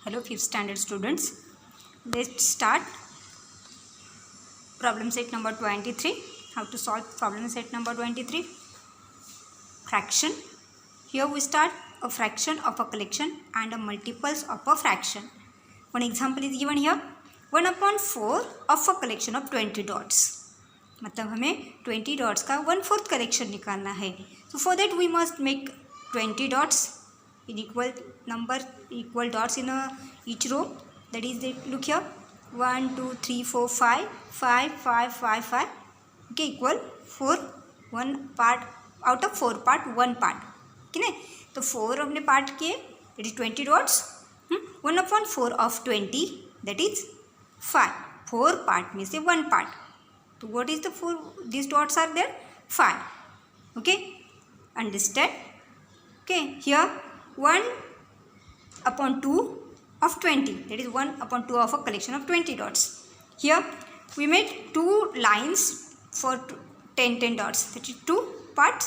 Hello 5th standard students. Let's start problem set number 23. How to solve problem set number 23. Fraction. Here we start a fraction of a collection and a multiples of a fraction. One example is given here. 1/4 of a collection of 20 dots. मतलब हमें 20 dots का 1/4 collection निकालना है. So for that we must make 20 dots in equal dots in each row. That is, look here, 1 2 3 4 5 5 5 5 5. Okay, equal 4. One part out of 4 part, one part. Okay, नहीं तो 4 हमने part किए, that is 20 dots. 1/4 of 20, that is 5. 4 part में से 1 part. So what is the 4? These dots are there, 5. Okay, understand? Okay, here 1/2 of 20, that is 1/2 of a collection of 20 dots. Here we made 2 lines for 10 dots, that is 2 parts.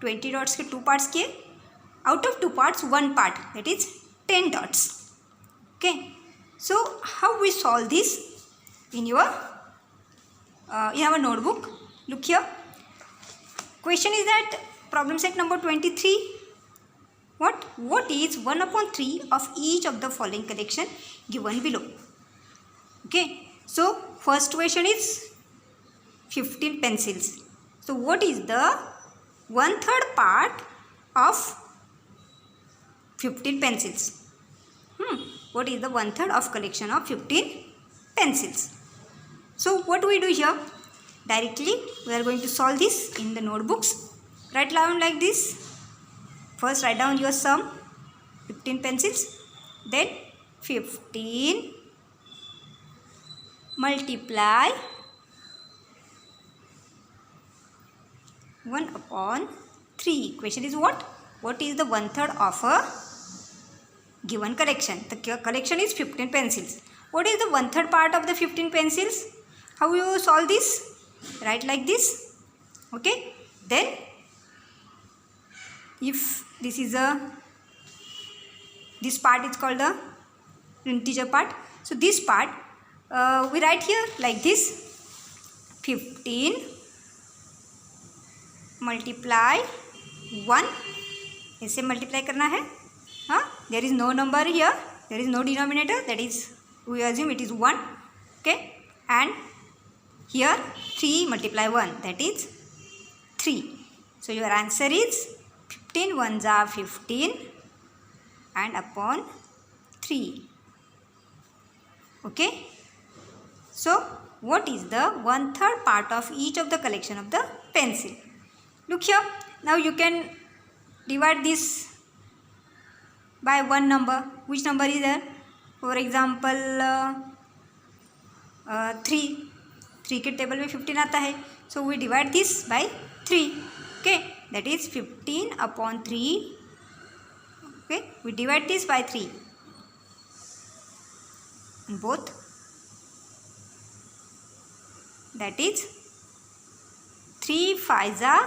20 dots के 2 parts किए, out of 2 parts 1 part, that is 10 dots. Okay, so how we solve this in your in our notebook? Look here, question is that problem set number 23. What is 1/3 of each of the following collection given below? Okay, so first question is 15 pencils. So what is the 1/3 part of 15 pencils? What is the 1/3 of collection of 15 pencils? So what do we do here? Directly we are going to solve this in the notebooks. Write down like this. First write down your sum, 15 pencils, then 15 multiply 1/3. Question is what? What is the 1/3 of a given collection? The collection is 15 pencils. What is the 1/3 part of the 15 pencils? How you solve this? Write like this. Okay, then if this part is called the integer part, so this part we write here like this, 15 multiply 1. ऐसे multiply करना है. There is no number here, there is no denominator, that is we assume it is 1. Okay, and here 3 multiply 1, that is 3. So your answer is 15 ones are 15 and upon 3. Okay, so what is the 1/3 part of each of the collection of the pencil? Look here, now you can divide this by one number. Which number is there? For example 3 के table में 15 आता है, so we divide this by 3. Okay, that is 15/3. Okay, we divide this by 3 in both, that is 3 5s are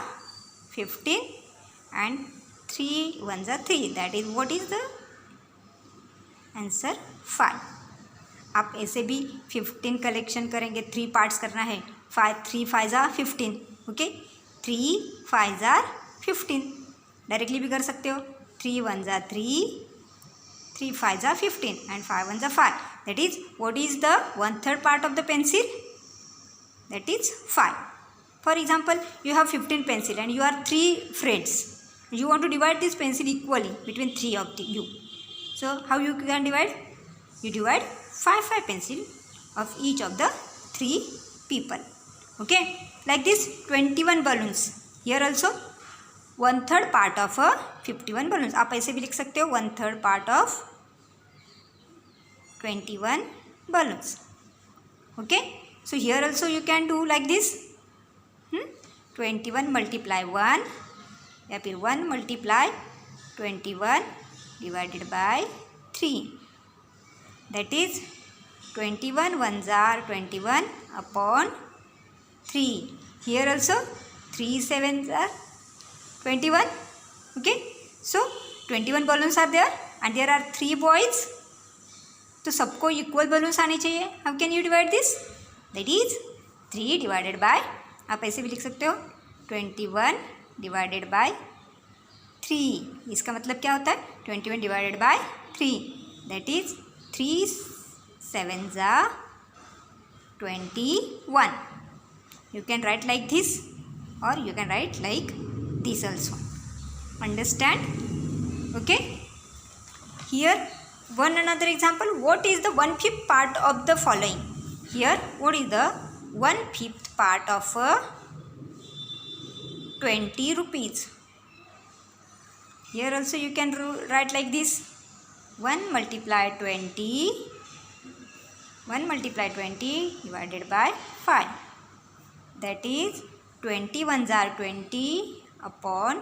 15 and 3 1s are 3, that is what is the answer? 5. आप ऐसे भी 15 collection करेंगे, 3 parts करना है, 3 5s are 15. Okay, 3 5s are 15. Directly भी कर सकते हो, 3 1s are 3, 3 5s are 15 and 5 1s are 5. That is what is the 1/3 part of the pencil? That is 5. For example, you have 15 pencil and you are 3 friends. You want to divide this pencil equally between 3 of you. So how you can divide? You divide 5 pencil of each of the 3 people. Okay, like this 21 balloons. Here also 1/3 part of a 51 balloons. आप ऐसे भी लिख सकते हो, 1/3 part of 21 balloons. Okay, so here also you can do like this. 21 multiply 1 या फिर 1 multiply 21 divided by 3. That is 21 ones are 21 upon 3. Here also 3 7s are 21. Okay, so 21 balloons are there and there are 3 boys तो सबको equal balloons आने चाहिए. How can you divide this? That is 3 divided by, आप ऐसे भी लिख सकते हो 21 डिवाइडेड बाय 3. इसका मतलब क्या होता है? 21 divided by 3, that is 3 7s are 21. You can write like this or you can write like this also. Understand? Okay. Here one another example. What is the 1/5 part of the following? Here what is the 1/5 part of 20 rupees? Here also you can write like this. 1 multiply 20 divided by 5. That is 21s are 20 upon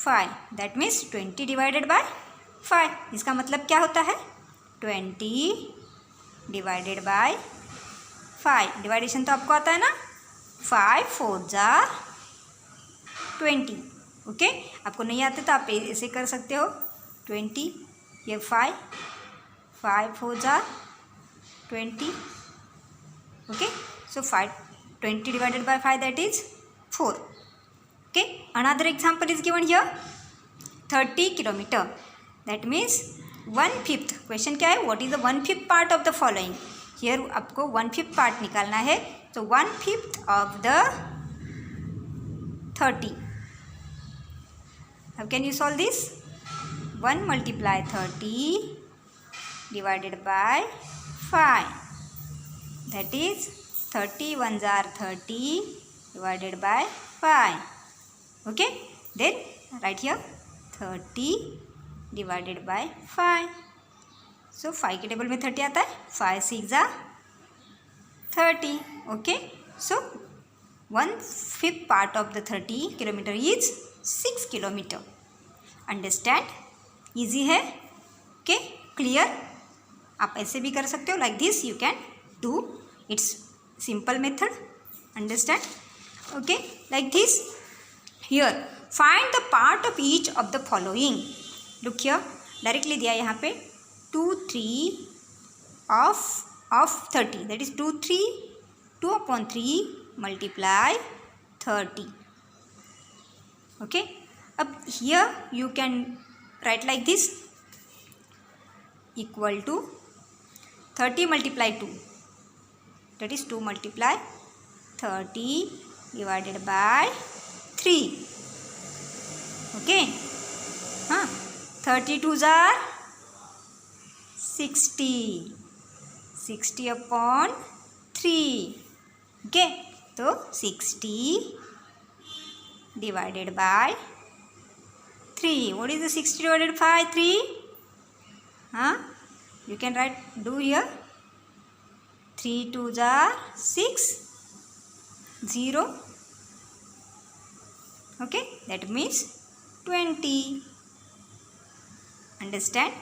5. That means 20 divided by 5. इसका मतलब क्या होता है? 20 divided by 5. डिवाइडेशन तो आपको आता है ना. 5 4s are 20. ओके, आपको नहीं आते तो आप ऐसे कर सकते हो. 20 ये 5 4s are 20. Okay, so 20 divided by 5, that is 4. Okay, another example is given here. 30 kilometer, that means 1/5. Question क्या है? What is the 1/5 part of the following? Here आपको 1/5 part निकालना है. तो 1/5 of the 30. How can you solve this? 1 multiply 30 divided by 5. That is 31s are 30 divided by 5. Okay, then write here 30 divided by 5. So 5 के table में 30 आता है. 5 6 are 30. Okay, so 1/5 part of the 30 kilometer is 6 kilometer. Understand? Easy है. Okay, clear? आप ऐसे भी कर सकते हो. Like this you can do. It's simple method. Understand? Okay, like this. Here find the part of each of the following. Look here, directly दिया यहाँ पे 2 3 of 30. That is 2 upon 3 multiply 30. Okay, अब here you can write like this, equal to 30 multiply 2, that is 2 multiply 30 divided by 3. Okay, 32s are 60 upon 3. Okay, तो 60 divided by 3. What is the 60 divided by 3? You can write, do here 3 2s are 6 0. Okay, that means 20. Understand?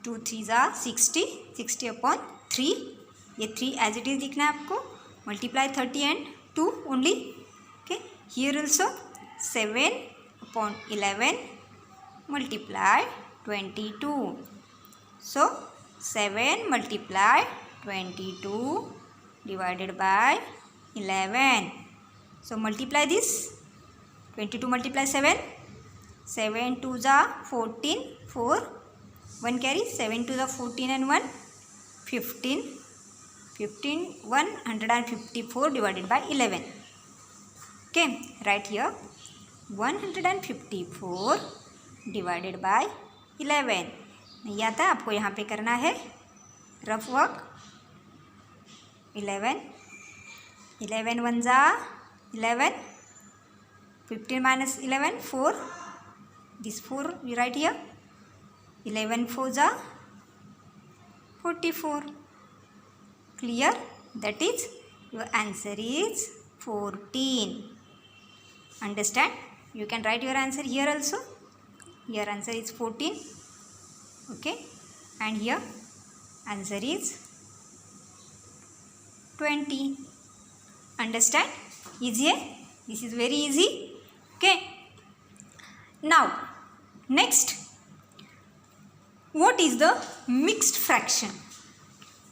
2 3s are 60 upon 3. ये 3 as it is लिखना है आपको. Multiply 30 and 2 only. Okay, here also 7 upon 11 multiply 22. So 7 multiply 22 divided by 11. So multiply this. 22 multiply 7. 7 2s are 14. 4 1 carry. 7 2s are 14 and 1 15. 154 divided by 11. Okay, right here 154 divided by 11. नहीं आता, आपको यहाँ पे करना है rough work. 11 1s are 11. 15 minus 11 4. This 4 you write here. 11 4s are 44. Clear? That is your answer is 14. Understand? You can write your answer here also. Here answer is 14. Okay, and here answer is 20. Understand? Easy? This is very easy. Okay, now next what is the mixed fraction?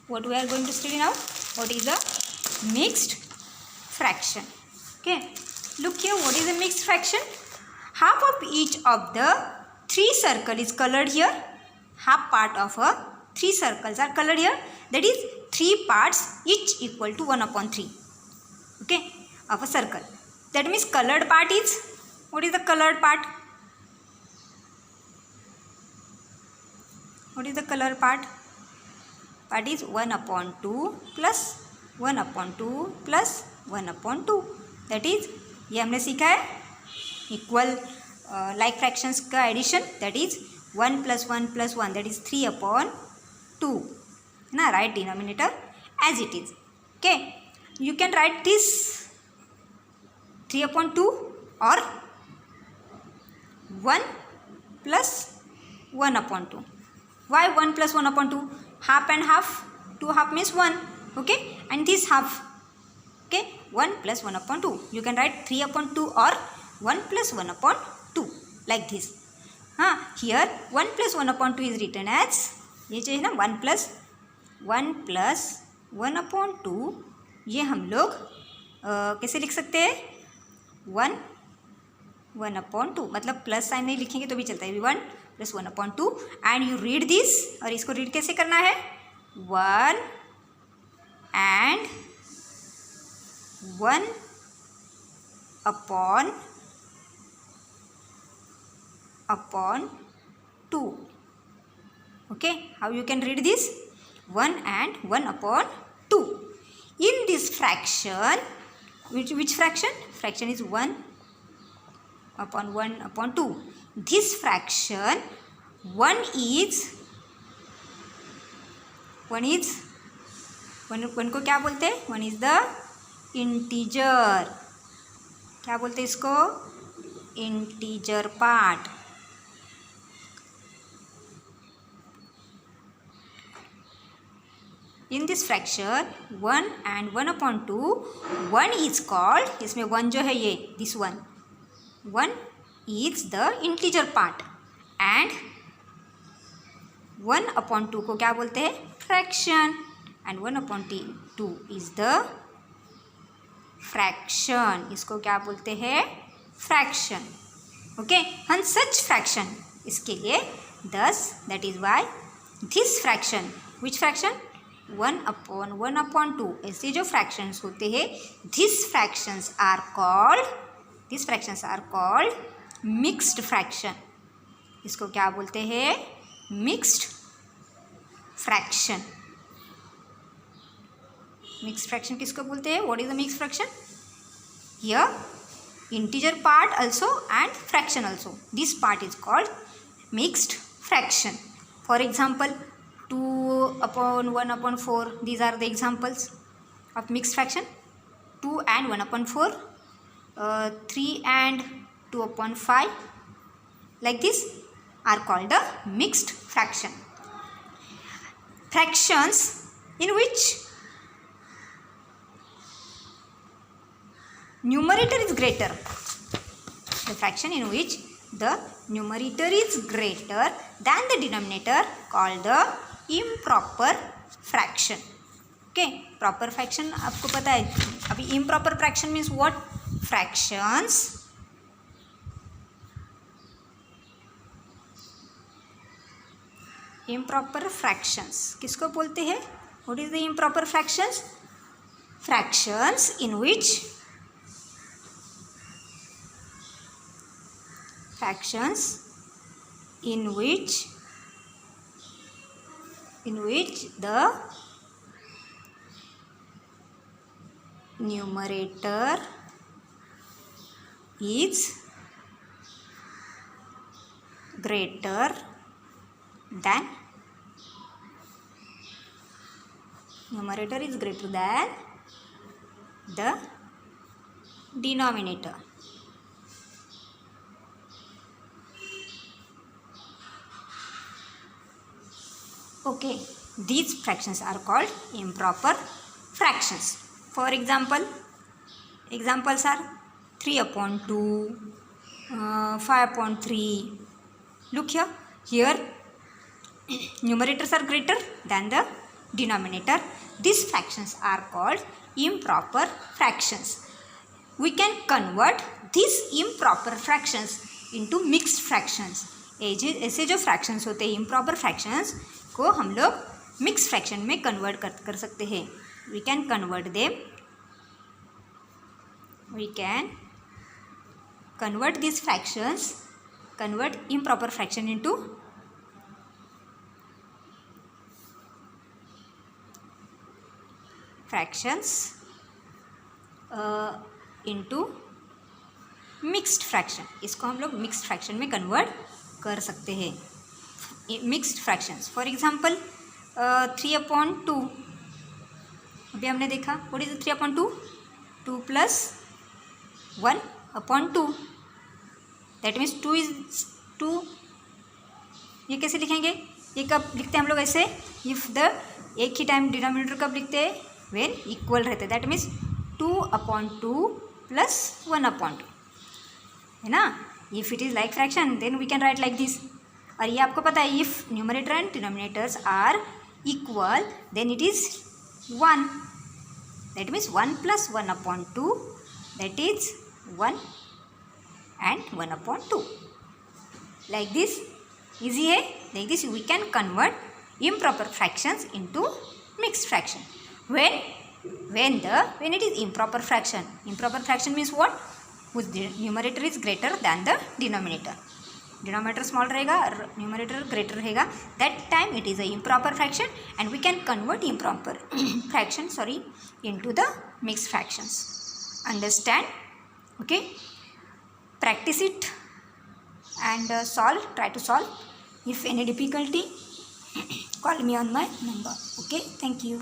What we are going to study now? What is the mixed fraction? Okay, look here, what is a mixed fraction? Half of each of the three circle is colored here. Half part of a three circles are colored here. That is 3 parts each equal to 1/3. Okay, of a circle. That means colored part is, what is the colored part? What is the color part? Part is 1/2 plus 1/2 plus 1/2. That is, ये हमने सीखा है equal like fractions का addition. That is 1 + 1 + 1, that is 3/2 ना. Right denominator as it is. Okay, you can write this 3/2 और 1 + 1/2. Why 1 + 1/2? Half and half. 2 half means 1. Okay, and this half. Okay, 1 + 1/2. You can write 3/2 or 1 + 1/2 like this. Here 1 + 1/2 is written as, ये चाहिए ना 1 + 1/2. ये हम लोग कैसे लिख सकते हैं? 1/2, मतलब प्लस साइन नहीं लिखेंगे तो भी चलता है. 1 + 1/2 एंड यू रीड दिस. और इसको रीड कैसे करना है? 1 and 1/2. Okay, how you can read this? 1 and 1/2. In this fraction, which fraction? Fraction is 1/1/2. This fraction, 1 को क्या बोलते हैं? 1 is the integer. क्या बोलते हैं इसको? integer part. In this fraction 1 and 1/2, 1 is called, इसमें 1 जो है ये, this 1 is the integer part and 1/2 को क्या बोलते हैं? fraction. And 1/2 is the fraction. इसको क्या बोलते हैं? fraction. Okay, and such fraction, इसके लिए 10. That is why this fraction, which fraction? 1/1/2. ऐसे जो fractions होते हैं, these fractions are called mixed fraction. इसको क्या बोलते हैं? mixed fraction. मिक्स फ्रैक्शन किसको बोलते हैं? What is the mix fraction? Here integer part also and fraction also. This part is called mixed fraction. For example 2/1/4. These are the examples of mixed fraction. 2 and 1/4, 3 and 2/5 like this are called the mixed fraction. Fractions in which numerator is greater. The fraction in which the numerator is greater than the denominator called the improper fraction. Okay, proper fraction आपको पता है. अभी improper fraction means what? Fractions improper fractions किसको बोलते हैं? What is the improper fractions? Fractions in which the numerator is greater than the denominator. Okay, these fractions are called improper fractions. For example, examples are 3/2, 5/3. Look here numerators are greater than the denominator, these fractions are called improper fractions. We can convert these improper fractions into mixed fractions. ऐसे जो fractions होते हैं improper fractions को हम लोग mixed fraction में convert कर सकते हैं. We can convert them. We can convert these fractions, convert improper fraction into fractions into mixed fraction. इसको हम लोग mixed fraction में convert कर सकते हैं. Mixed fractions, for example 3/2. अभी हमने देखा what is 3/2? 2 plus 1/2. That means 2 is 2. ये कैसे लिखेंगे? ये कब लिखते हैं हम लोग ऐसे? If the एक ही टाइम डिनोमिनेटर कब लिखते हैं? When इक्वल रहते. दैट मीन्स 2/2 प्लस 1/2 है ना. If it is like fraction then we can write like this. और ये आपको पता है if numerator and denominators are equal then it is 1. That means 1 plus 1/2 that is 1 and 1/2. Like this. Easy है. Like this we can convert improper fractions into mixed fraction. When it is improper fraction. Improper fraction means what? Whose numerator is greater than the denominator. Denominator small रहेगा, numerator greater रहेगा. That time it is a improper fraction and we can convert improper fraction into the mixed fractions. Understand? Okay. Practice it and solve. Try to solve. If any difficulty, call me on my number. Okay. Thank you.